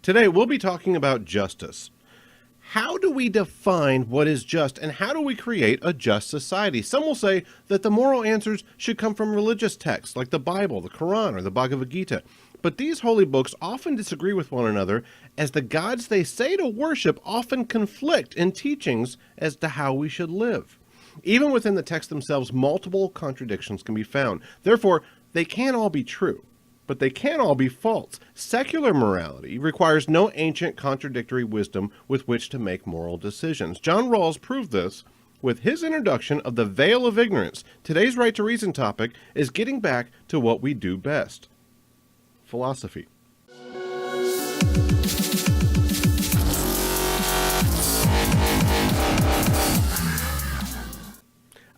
Today, we'll be talking about justice. How do we define what is just, and how do we create a just society? Some will say that the moral answers should come from religious texts like the Bible, the Quran, or the Bhagavad Gita. But these holy books often disagree with one another, as the gods they say to worship often conflict in teachings as to how we should live. Even within the text themselves, multiple contradictions can be found. Therefore, they can't all be true, but they can all be false. Secular morality requires no ancient contradictory wisdom with which to make moral decisions. John Rawls proved this with his introduction of the veil of ignorance. Today's Right to Reason topic is getting back to what we do best: philosophy.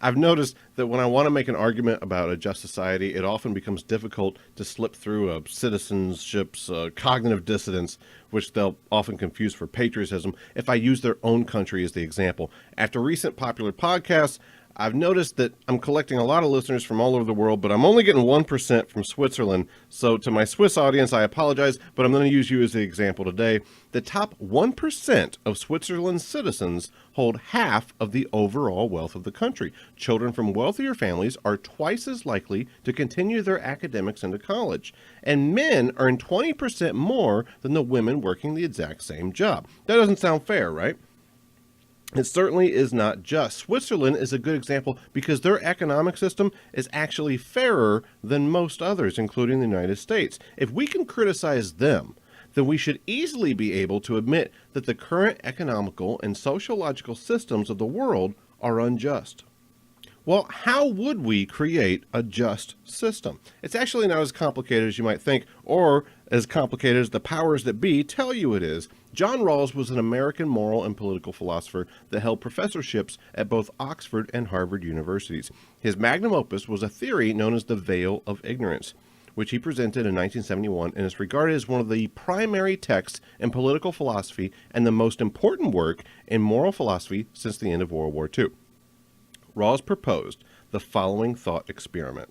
I've noticed that when I want to make an argument about a just society, it often becomes difficult to slip through a citizenship's cognitive dissonance, which they'll often confuse for patriotism, if I use their own country as the example. After recent popular podcasts, I've noticed that I'm collecting a lot of listeners from all over the world, but I'm only getting 1% from Switzerland. So to my Swiss audience, I apologize, but I'm going to use you as the example today. The top 1% of Switzerland's citizens hold half of the overall wealth of the country. Children from wealthier families are twice as likely to continue their academics into college. And men earn 20% more than the women working the exact same job. That doesn't sound fair, right? It certainly is not just. Switzerland is a good example because their economic system is actually fairer than most others, including the United States. If we can criticize them, then we should easily be able to admit that the current economical and sociological systems of the world are unjust. Well, how would we create a just system? It's actually not as complicated as you might think, or as complicated as the powers that be tell you it is. John Rawls was an American moral and political philosopher that held professorships at both Oxford and Harvard universities. His magnum opus was a theory known as the veil of ignorance, which he presented in 1971 and is regarded as one of the primary texts in political philosophy and the most important work in moral philosophy since the end of World War II. Rawls proposed the following thought experiment.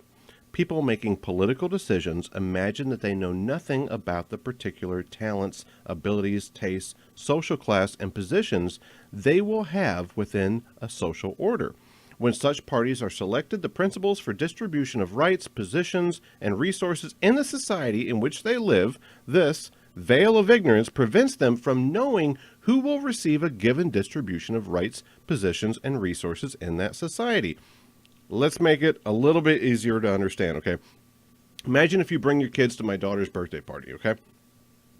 People making political decisions imagine that they know nothing about the particular talents, abilities, tastes, social class, and positions they will have within a social order. When such parties are selected, the principles for distribution of rights, positions, and resources in the society in which they live, this veil of ignorance prevents them from knowing who will receive a given distribution of rights, positions, and resources in that society. Let's make it a little bit easier to understand, okay? Imagine if you bring your kids to my daughter's birthday party, okay?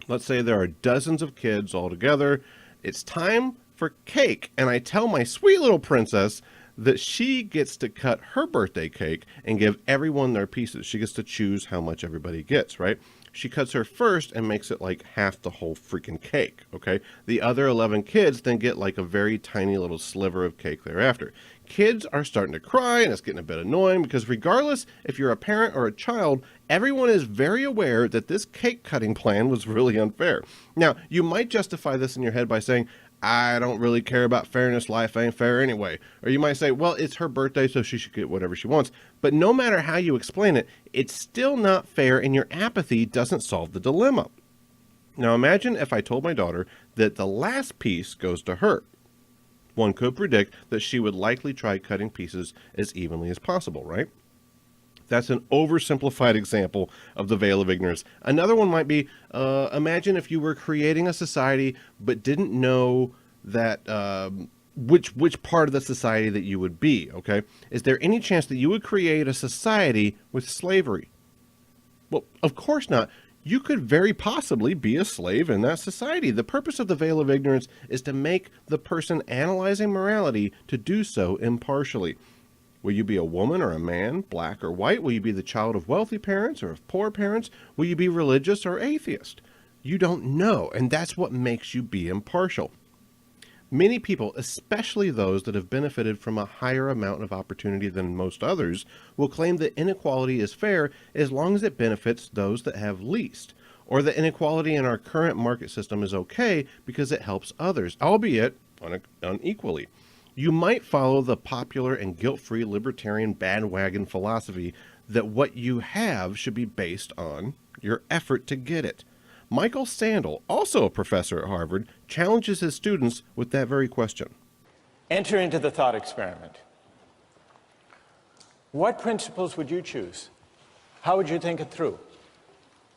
Let's say there are dozens of kids all together. It's time for cake, and I tell my sweet little princess that she gets to cut her birthday cake and give everyone their pieces. She gets to choose how much everybody gets, right? She cuts her first and makes it like half the whole freaking cake, okay? The other 11 kids then get like a very tiny little sliver of cake thereafter. Kids are starting to cry, and it's getting a bit annoying because regardless if you're a parent or a child, everyone is very aware that this cake cutting plan was really unfair. Now, you might justify this in your head by saying, I don't really care about fairness, life ain't fair anyway. Or you might say, well, it's her birthday, so she should get whatever she wants. But no matter how you explain it, it's still not fair, and your apathy doesn't solve the dilemma. Now imagine if I told my daughter that the last piece goes to her. One could predict that she would likely try cutting pieces as evenly as possible, right? That's an oversimplified example of the veil of ignorance. Another one might be, imagine if you were creating a society but didn't know that which part of the society that you would be, okay? Is there any chance that you would create a society with slavery? Well, of course not. You could very possibly be a slave in that society. The purpose of the veil of ignorance is to make the person analyzing morality to do so impartially. Will you be a woman or a man, black or white? Will you be the child of wealthy parents or of poor parents? Will you be religious or atheist? You don't know, and that's what makes you be impartial. Many people, especially those that have benefited from a higher amount of opportunity than most others, will claim that inequality is fair as long as it benefits those that have least, or that inequality in our current market system is okay because it helps others, albeit unequally. You might follow the popular and guilt-free libertarian bandwagon philosophy that what you have should be based on your effort to get it. Michael Sandel, also a professor at Harvard, challenges his students with that very question. Enter into the thought experiment. What principles would you choose? How would you think it through?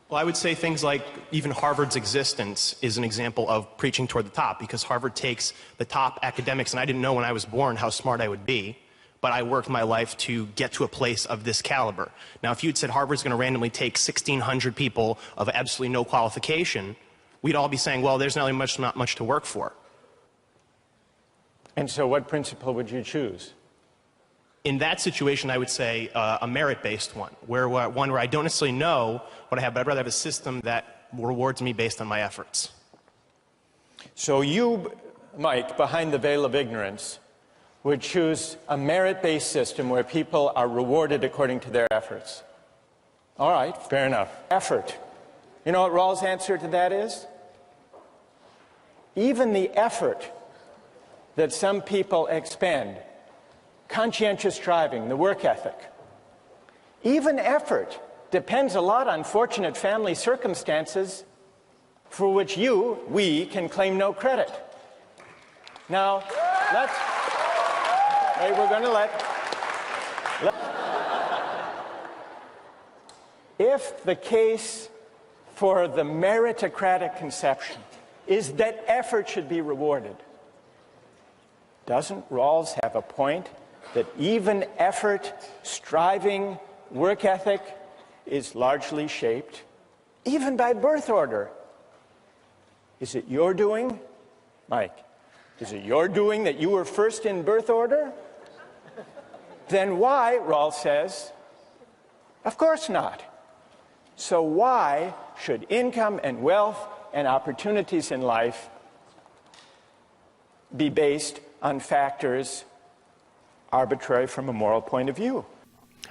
Well, I would say things like even Harvard's existence is an example of preaching toward the top, because Harvard takes the top academics, and I didn't know when I was born how smart I would be, but I worked my life to get to a place of this caliber. Now, if you'd said Harvard's going to randomly take 1,600 people of absolutely no qualification, we'd all be saying, well, there's not much to work for. And so what principle would you choose? In that situation, I would say a merit-based one, one where I don't necessarily know what I have, but I'd rather have a system that rewards me based on my efforts. So you, Mike, behind the veil of ignorance, would choose a merit-based system where people are rewarded according to their efforts. All right, fair enough. Effort. You know what Rawls' answer to that is? Even the effort that some people expend, conscientious striving, the work ethic, even effort depends a lot on fortunate family circumstances for which we can claim no credit. Now, we're going to let if the case for the meritocratic conception is that effort should be rewarded, doesn't Rawls have a point that even effort, striving, work ethic is largely shaped even by birth order? Is it your doing, Mike? Is it your doing that you were first in birth order? Then why, Rawls says, of course not. So why should income and wealth and opportunities in life be based on factors arbitrary from a moral point of view?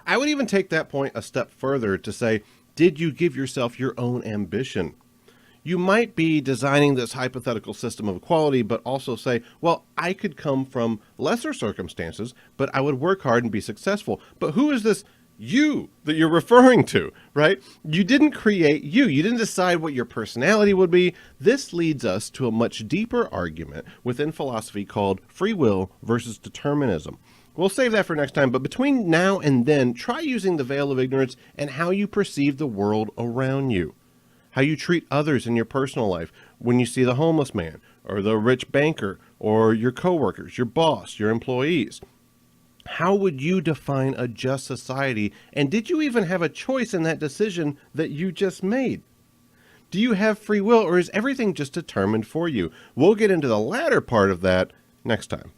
I would even take that point a step further to say, did you give yourself your own ambition? You might be designing this hypothetical system of equality, but also say, well, I could come from lesser circumstances, but I would work hard and be successful. But who is this you that you're referring to, right? You didn't create you. You didn't decide what your personality would be. This leads us to a much deeper argument within philosophy called free will versus determinism. We'll save that for next time, but between now and then, try using the veil of ignorance and how you perceive the world around you. How you treat others in your personal life when you see the homeless man or the rich banker or your coworkers, your boss, your employees. How would you define a just society? And did you even have a choice in that decision that you just made? Do you have free will, or is everything just determined for you? We'll get into the latter part of that next time.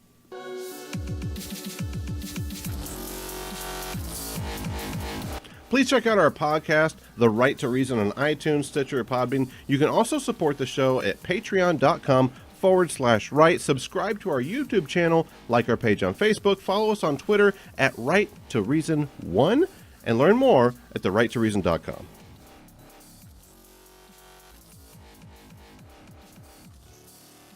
Please check out our podcast, The Right to Reason, on iTunes, Stitcher, or Podbean. You can also support the show at patreon.com/right. Subscribe to our YouTube channel, like our page on Facebook, follow us on Twitter at Right to Reason 1, and learn more at therighttoreason.com.